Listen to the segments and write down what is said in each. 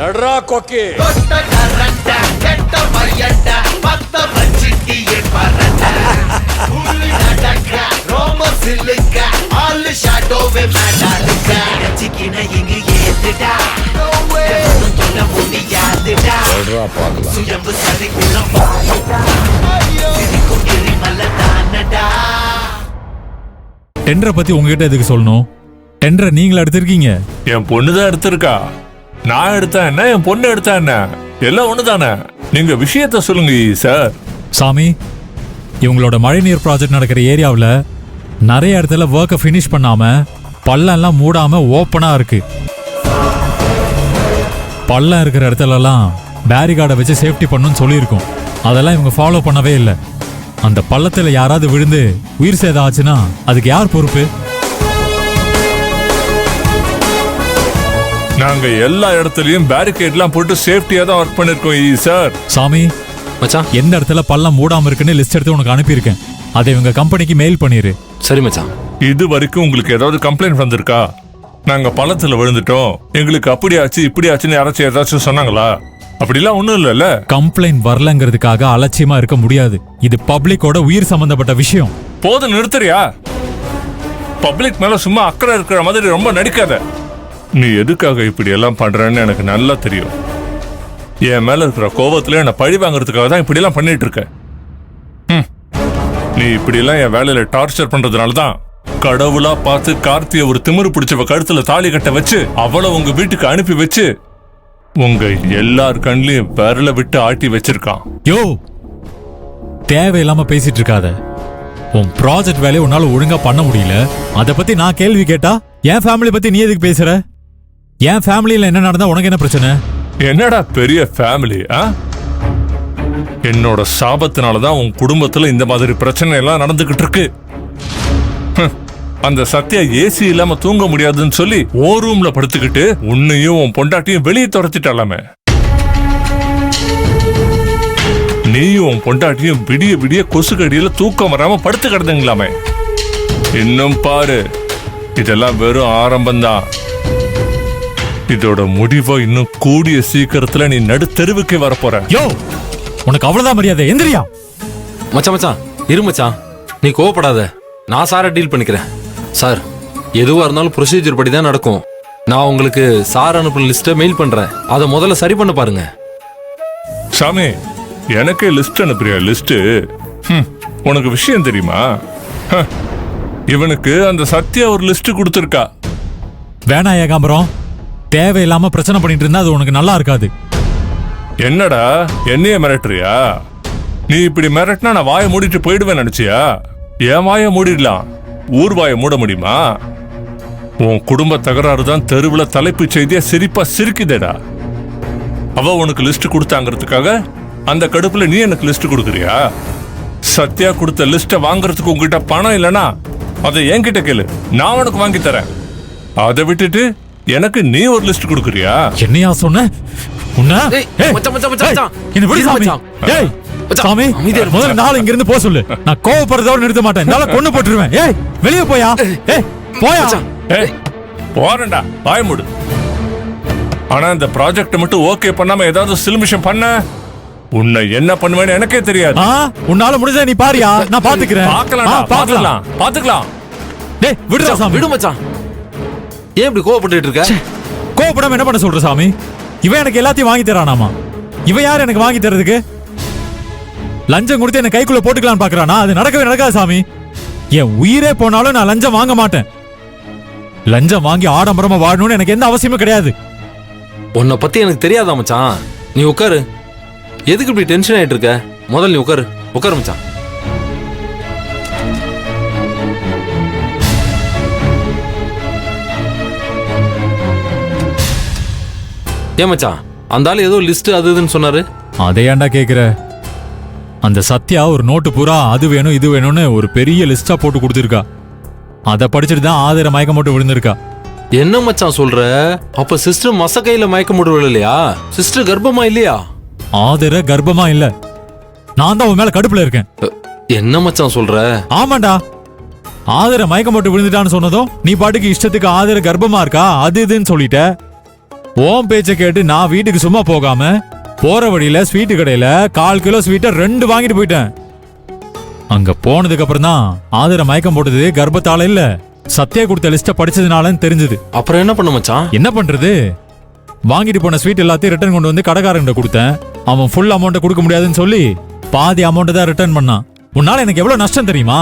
எட்ரா கொக்கி டெண்டரை பத்தி உங்ககிட்ட எதுக்கு சொல்லணும்? டெண்டரை நீங்களா எடுத்திருக்கீங்க? என் பொண்ணுதான் எடுத்திருக்கா. நான் எடுத்தா என்ன, என் பொண்ணு எடுத்தா என்ன, எல்லாம் ஒண்ணுதானே. நீங்க விஷயத்த சொல்லுங்க சார். சாமி, இவங்களோட மழைநீர் ப்ராஜெக்ட் நடக்கிற ஏரியாவில் நிறைய இடத்துல ஒர்க்கை ஃபினிஷ் பண்ணாம பள்ளம் மூடாம ஓப்பனா இருக்கு. பள்ளம் இருக்கிற இடத்துலலாம் பேரிகார்டை வச்சு சேஃப்டி பண்ணணும்னு சொல்லியிருக்கோம். அதெல்லாம் இவங்க ஃபாலோ பண்ணவே இல்லை. அந்த பள்ளத்தில் யாராவது விழுந்து உயிர் சேதம் ஆச்சுன்னா அதுக்கு யார் பொறுப்பு? நாங்க எல்லா இடத்துலயும் பேரிகேட்லாம் போட்டு சேஃப்டியா தான் ஒர்க் பண்ணிருக்கோம் சார். சாமி மச்சான், எந்த இடத்துல பள்ளம் மூடாம இருக்குன்னு லிஸ்ட் எடுத்து உனக்கு அனுப்பியிருக்கேன். அதை இவங்க கம்பெனிக்கு மெயில் பண்ணிரு. சரி மச்சான். இது வரைக்கும் உங்களுக்கு ஏதாவது கம்ப்ளைண்ட் வந்திருக்கா? நாங்க பள்ளத்துல விழுந்துட்டோம், எங்களுக்கு அப்படி ஆச்சு இப்படி ஆச்சுன்னு யாராச்சும் ஏதாச்சும் சொன்னாங்களா? அப்படிலாம் ஒண்ணும் இல்ல. கம்ப்ளைண்ட் வரலங்கிறதுக்காக அலட்சியமா இருக்க முடியாது. இது பப்ளிக்கோட உயிர் சம்பந்தப்பட்ட விஷயம். போதும், நிறுத்துறியா? பப்ளிக் மேல சும்மா அக்கறை இருக்கிற மாதிரி ரொம்ப நடிக்காத. நீ எதுக்காக இப்படி எல்லாம் பண்றன்னு எனக்கு நல்லா தெரியும். என் மேல இருக்கிற கோபத்துல என்ன பழி வாங்கறதுக்காக தான் இப்படி எல்லாம் பண்ணிட்டு இருக்க. நீ இப்படி எல்லாம் என் வேலையில டார்ச்சர் பண்றதுனாலதான் கடவுளா பார்த்து கார்த்திய ஒரு திமிரு பிடிச்சவ கழுத்துல தாலி கட்ட வச்சு அவளை உங்க வீட்டுக்கு அனுப்பி வச்சு உங்க எல்லார் கண்லயும் விரல விட்டு ஆட்டி வச்சிருக்கான். யோ, தேவையில்லாம பேசிட்டு இருக்காத. உன் ப்ராஜெக்ட் வேலையை உன்னால ஒழுங்கா பண்ண முடியல. அத பத்தி நான் கேள்வி கேட்டா என் ஃபேமிலி பத்தி நீ எதுக்கு பேசுற? என் ஃபேமிலியில என்ன நடந்தா உனக்கு என்ன பிரச்சனை? என்னடா பெரிய ஃபேமிலி? என்னோட சாபத்தினாலதான் உன் குடும்பத்துல இந்த மாதிரி பிரச்சனை எல்லாம் நடந்துகிட்டு இருக்கு. அந்த சத்யா ஏசி இல்லாம தூங்க முடியாதுன்னு சொல்லி ஓ ரூம்ல படுத்துக்கிட்டு உன்னையும் உன் பொண்டாட்டியும் வெளியே துரத்திட்டாலாமே. நீயும் உன் பொண்டாட்டியும் விடிய விடிய கொசுக்கடியில தூக்கம் வராம படுத்து கிடந்துங்களாமே. இன்னும் பாரு, இதெல்லாம் வெறும் ஆரம்பம்தான். இதோட முடிவை இன்னும் கூடிய சீக்கிரத்துல நீ நடு தெருவுக்கு வரப்போற. யோ, உனக்கு அவ்வளவுதான் மரியாதை. எந்திரியா? மச்சான் மச்சான் இரு மச்சான், நீ கோவப்படாத. நான் சாரை டீல் பண்ணிக்கிறேன். சார், எதுவா இருந்தாலும் ப்ரொசீஜர் படி தான் நடக்கும். நான் உங்களுக்கு சார் அனுப்புன லிஸ்ட்டை மெயில் பண்றேன். அதை முதல்ல சரி பண்ண பாருங்க. சாமி, எனக்கே லிஸ்ட் அனுப்புறியா? லிஸ்ட்? உனக்கு விஷயம் தெரியுமா? இவனுக்கு அந்த சத்யா ஒரு லிஸ்ட் கொடுத்துருக்கா. வேணா ஏகாம்பரம், தேவையில்லாம பிரச்சனை பண்ணிட்டு இருந்தா அது உனக்கு நல்லா இருக்காது. என்னடா என்னைய மிரட்டுறியா? நீ இப்படி மிரட்டினா நான் வாயை மூடிட்டு போயிடுவேன் நினைச்சியா? என் வாயை மூடிடலாம், ஊர் வாயை மூட முடியுமா? உன் குடும்ப தகராறு தான் தெருவுல தலைப்பு செய்தியா சிரிப்பா சிரிக்குதேடா. அவ உனக்கு லிஸ்ட் கொடுத்தாங்கிறதுக்காக அந்த கடுப்புல நீ எனக்கு லிஸ்ட் கொடுக்குறியா? சத்யா கொடுத்த லிஸ்ட வாங்குறதுக்கு உங்ககிட்ட பணம் இல்லனா அதை என்கிட்ட கேளு, நான் உனக்கு வாங்கி தரேன். அதை விட்டுட்டு எனக்கு நீ ஒரு லிஸ்ட் கொடுக்குறியா? என்னையா சொன்ன? முதல்ல நாள் இங்க இருந்து போக சொல்லு. நான் கோவப்படுறதோட நிறுத்த மாட்டேன். கொண்டு போட்டுருவேன். ஏய், வெளியே போயா? போயா? போறேன்டா, வாய மூடு. ஆனா இந்த ப்ராஜெக்ட் மட்டும் ஓகே பண்ணாம ஏதாவது சிலுமிஷம் பண்ண உன்னை என்ன பண்ணுவேன்னு எனக்கே தெரியாது. உன்னால முடிஞ்சா நீ பாரியா, நான் பாத்துக்கிறேன். பாத்துக்கலாம். டேய், விடுடா சாமி. விடு மச்சான். ஏன் இப்படி கோவப்பட்டு இருக்க? கோவப்படாம என்ன பண்ண சொல்ற சாமி? இவன் எனக்கு எல்லாத்தையும் வாங்கி தரானாமா? இவன் யார் எனக்கு வாங்கி தரதுக்கு? லஞ்சம் கொடுத்து என்ன கைக்குள்ள போட்டுக்கலான்னு பாக்குறானா? அது நடக்கவே நடக்காது சாமி. என் உயிரே போனாலும் நான் லஞ்சம் வாங்க மாட்டேன். லஞ்சம் வாங்கி ஆடம்பரமா வாழணும்னு எனக்கு எந்த அவசியமும் கிடையாது. உன்னை பத்தி எனக்கு தெரியாதா மச்சான்? நீ உட்காரு. எதுக்கு இப்படி டென்ஷன் ஆயிட்டு இருக்க? முதல்ல நீ உட்காரு மச்சான். ஏன் மச்சான், அந்த ஆளு ஏதோ லிஸ்ட் அது இதுன்னு சொன்னாரு. அதை ஏன்டா கேக்குற? அந்த சத்யா ஒரு நோட்டு பூரா அது வேணும் இது வேணும்னு ஒரு பெரிய லிஸ்டா போட்டு கொடுத்துருக்கா. அதை படிச்சுட்டு தான் ஆதிர மயக்கம் போட்டு விழுந்திருக்கா. என்ன மச்சான் சொல்ற? அப்ப சிஸ்டர் மசக்கையில மயக்கம் போட்டு விழலையா? சிஸ்டர் கர்ப்பமா இல்லையா? ஆதிர கர்ப்பமா இல்ல. நான் தான் உன் மேல கடுப்புல இருக்கேன். என்ன மச்சான் சொல்ற? ஆமாண்டா. ஆதிர மயக்கம் போட்டு விழுந்துட்டான்னு சொன்னதும் நீ பாட்டுக்கு இஷ்டத்துக்கு ஆதிர கர்ப்பமா இருக்கா அது இதுன்னு சொல்லிட்ட. ஓம் பேச்சை கேட்டு நான் வீட்டுக்கு சும்மா போகாம போற வழியில ஸ்வீட்டு கடையில 1/4 கிலோ ஸ்வீட்டை 2 வாங்கிட்டு போயிட்டேன். அங்க போனதுக்கு அப்புறம் தான் ஆதர மயக்கம் போட்டது கர்ப்பத்தால இல்ல, சத்யா கொடுத்த லிஸ்ட படிச்சதுனாலன்னு தெரிஞ்சது. அப்புறம் என்ன பண்ண மச்சான்? என்ன பண்றது, வாங்கிட்டு போன ஸ்வீட் எல்லாத்தையும் ரிட்டர்ன் கொண்டு வந்து கடைக்காரங்கிட்ட கொடுத்தேன். அவன் ஃபுல் அமௌண்ட்டை கொடுக்க முடியாதுன்னு சொல்லி பாதி அமௌண்ட்டை தான் ரிட்டர்ன் பண்ணான். உன்னால எனக்கு எவ்வளவு நஷ்டம் தெரியுமா?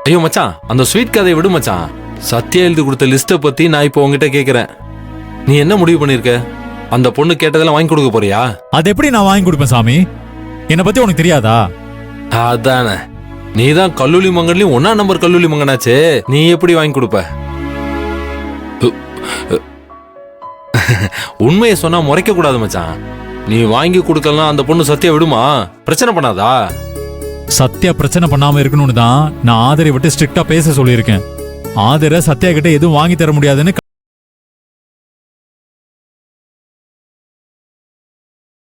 ஐயோ மச்சான், அந்த ஸ்வீட் கதையை விடு மச்சான். சத்யா எழுதி கொடுத்த லிஸ்ட்டை பத்தி நான் இப்போ உங்ககிட்ட கேட்கிறேன். நீ என்ன முடிவு பண்ணிருக்க? அந்த பொண்ணு கேட்டதெல்லாம் வாங்கி கொடுக்க போறியா? அது எப்படி நான் வாங்கி கொடுப்பேன் சாமி? என்னை பத்தி உனக்கு தெரியாதா? அதானே, நீ தான் கல்லூலி மங்கன்லயும் 1ஆம் நம்பர் கல்லூலி மங்கனாச்சே, நீ எப்படி வாங்கி கொடுப்ப? உண்மையை சொன்னா முறைக்க கூடாது மச்சான். நீ வாங்கி கொடுக்கலாம், அந்த பொண்ணு சத்யா விடுமா? பிரச்சனை பண்ணாதா? சத்யா பிரச்சனை பண்ணாம இருக்கணும்னு தான் நான் ஆதரை விட்டு ஸ்ட்ரிக்டா பேச சொல்லியிருக்கேன். ஆதரை சத்யா கிட்ட எதுவும் வாங்கி தர முடியாதுன்னு